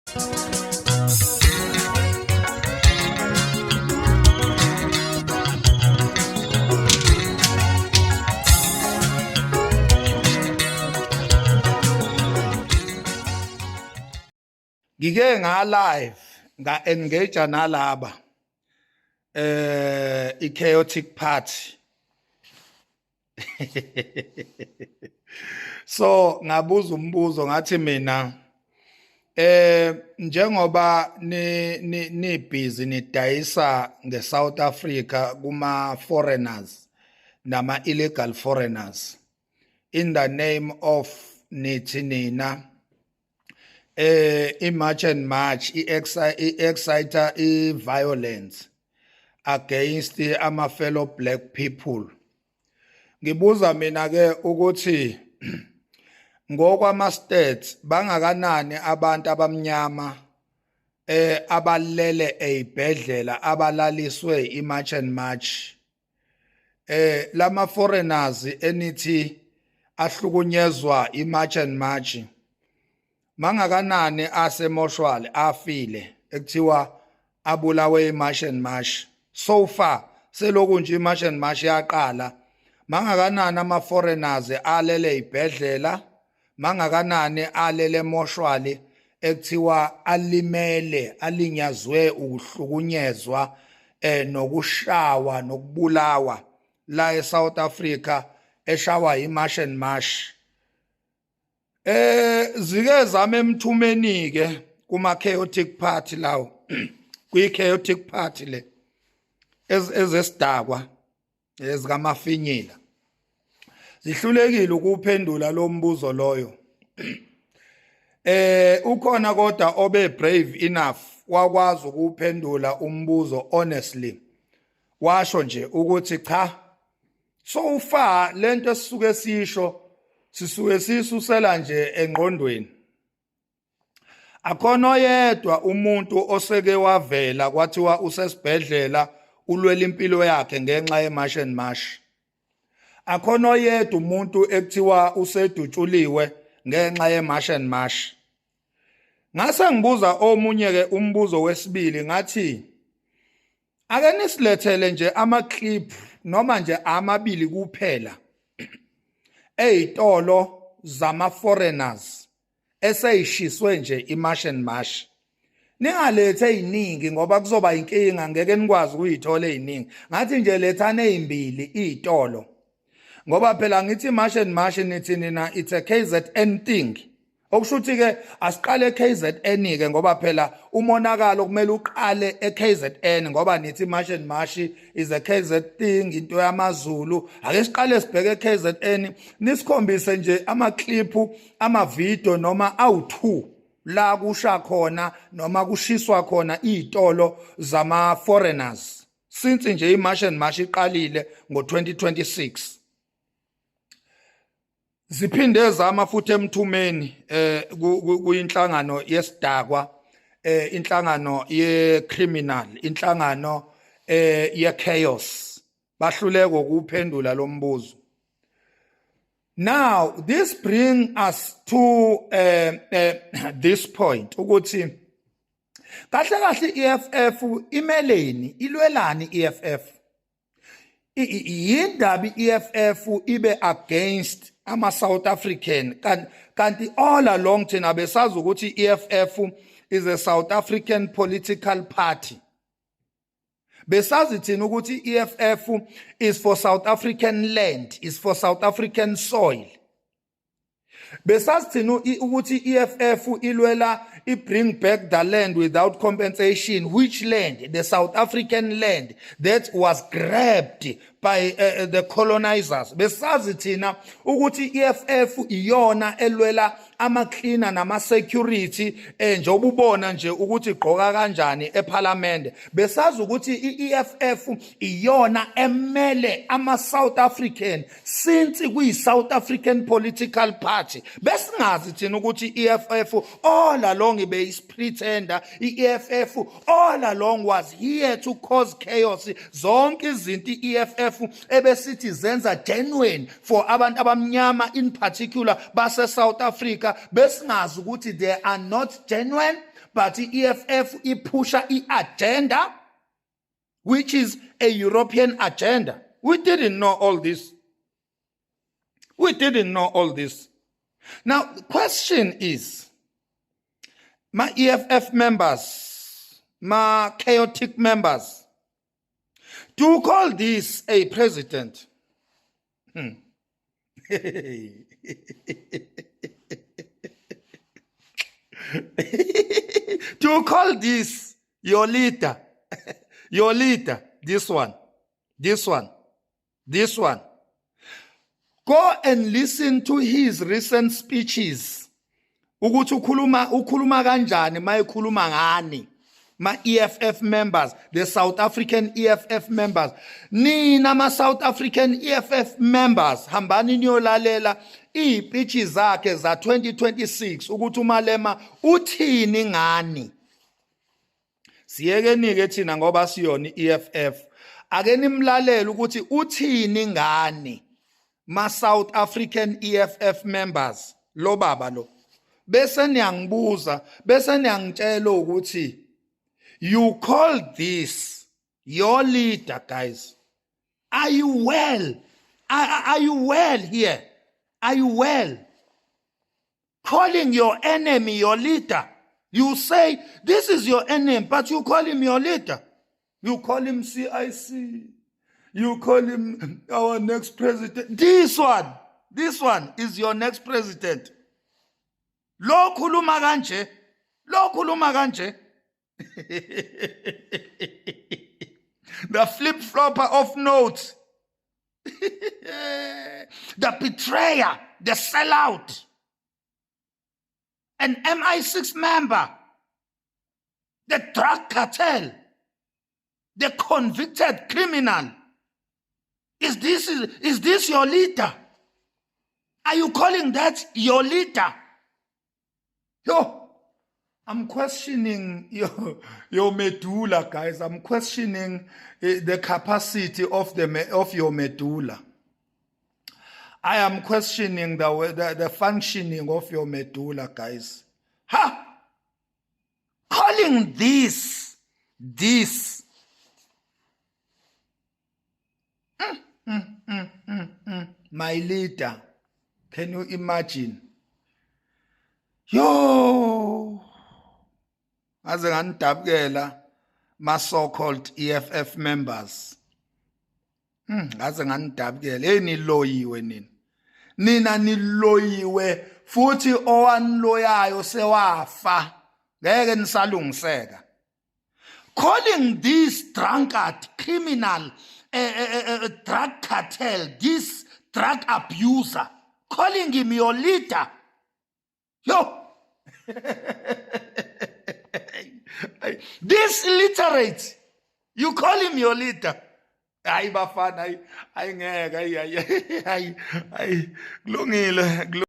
Ngike live engage nalaba i-chaotic party. So ngabuza umbuzo ngathi mina njengoba ni busy nidayisa ngeSouth Africa kuma foreigners nama illegal foreigners in the name of nithi nina i-march and march i-exciter i-violence against ama fellow black people. Ngibuza mina ke ukuthi ngokwama stats bangakanani abantu abamnyama abalele ezibhedlela abalaliswe i-march and march lama foreigners enithi ahlukunyezwa i-march and march mangakanani asemoshwali afile ekuthiwa abulawe i-march and march. So far seloku nje i-march and march yaqala mangakanani ama foreigners alele ibhedlela, mangakanani alele emoshwali ekuthiwa alimele alinyazwe ukuhlukunyezwa nokushawa nokubulawa la eSouth Africa eshawa i-march and march. Zike zame emthumeni ke kuma chaotic party lawo kwi chaotic party le ezesidakwa ezikamafinyila zihlulekile ukuphendula lo mbuzo loyo. Ukhona kodwa obe brave enough wakwazi ukuphendula umbuzo honestly, washo nje ukuthi cha, so far lento esisuke sisho sisuke sisusela nje engqondweni. Akhona oyedwa umuntu oseke wavela kwathiwa usesibhedlela ulwela impilo yakhe ngenxa ye-march and march. Akhona oyedwa umuntu ekuthiwa usedutshuliwe ngenxa ye-march and march. Ngase ngibuza omunye ke umbuzo wesibili ngathi ake nisilethele nje ama-clip noma nje amabili kuphela eyitolo zama foreigners eseyishiswe nje i-march and march. Ningalethe eziningi ngoba kuzoba inkinga, ngeke nikwazi ukuyithola eziningi. Ngathi nje lethane ezimbili izitolo ngoba phela ngithi march and march nithi nina it's a KZN thing. Okushuthi ke asiqale KZN ke ngoba phela umonakalo kumele uqale eKZN ngoba nithi march and march is a KZ thing, into yamaZulu. Ake siqale sibheke eKZN nisikhombise nje ama clip ama video noma awu2 la kusha khona noma kushiswa khona izitolo zama foreigners since nje i-march and march iqalile ngo-2026. Ziphinde zama futhi emthumeni kuyinhlangano yesidakwa, inhlangano ye-criminal, inhlangano ye-chaos, bahluleka ukuphendula lo mbuzo. Now this brings us to this point ukuthi kahle kahle EFF imeleni ilwelani EFF yindaba EFF ibe against ama South African kanti all along thina besazi ukuthi EFF is a South African political party. Besazi thina ukuthi EFF is for South African land, is for South African soil. Besazi thina ukuthi EFF ilwela bring back the land without compensation. Which land? The South African land that was grabbed by the colonizers. Besazi thina ukuthi EFF iyona elwela ama cleaner nama security njengoba ubona nje ukuthi igqoka kanjani eParliament. Besazi ukuthi iEFF iyona emele ama South African since kuyi South African political party. Besingazi thina ukuthi EFF all along ibe is pretender. EFF all along was here to cause chaos. Zonke izinto EFF ebesithi zenza genuine for abantu abamnyama in particular base South Africa, besingazi ukuthi they are not genuine, but EFF ipusha agenda, which is a European agenda. We didn't know all this. We didn't know all this. Now, the question is, my EFF members, my chaotic members, do call this a president? To call this your leader, your leader, this one. Go and listen to his recent speeches. Ukuthi ukhuluma kanjani mayekhuluma ngani. My EFF members, the South African EFF members. Nina ma South African EFF members, hambani niyolalela izipichi zakhe za 2026 ukuthi uMalema uthini ngani. Siyeke thina ngoba siyona EFF. Ake nimlalela ukuthi uthini ngani. Ma South African EFF members, lo baba lo. Bese niyangibuza, bese niyangitshela ukuthi you call this your leader, guys. Are you well? Are you well here? Are you well? Calling your enemy your leader. You say, this is your enemy, but you call him your leader. You call him CIC. You call him our next president. This one is your next president. Lo khuluma kanje. The flip-flopper of notes. The betrayer, the sellout. An MI6 member. The drug cartel. The convicted criminal. Is this your leader? Are you calling that your leader? Yo, I'm questioning your medulla, guys. I'm questioning the capacity of your medulla. I am questioning the functioning of your medulla, guys. Calling this. My leader. Can you imagine? Yo, as ngandabukela ma so-called EFF members. As ngandabukela niloyiwe nina niloyiwe futhi owanloyayo sewafa ngeke nisalungiseka. Calling this drunkard, criminal, drug cartel, this drug abuser, calling him your leader. Yo, this illiterate, you call him your leader. Ay bafana, ay ngeke, ay kulungile.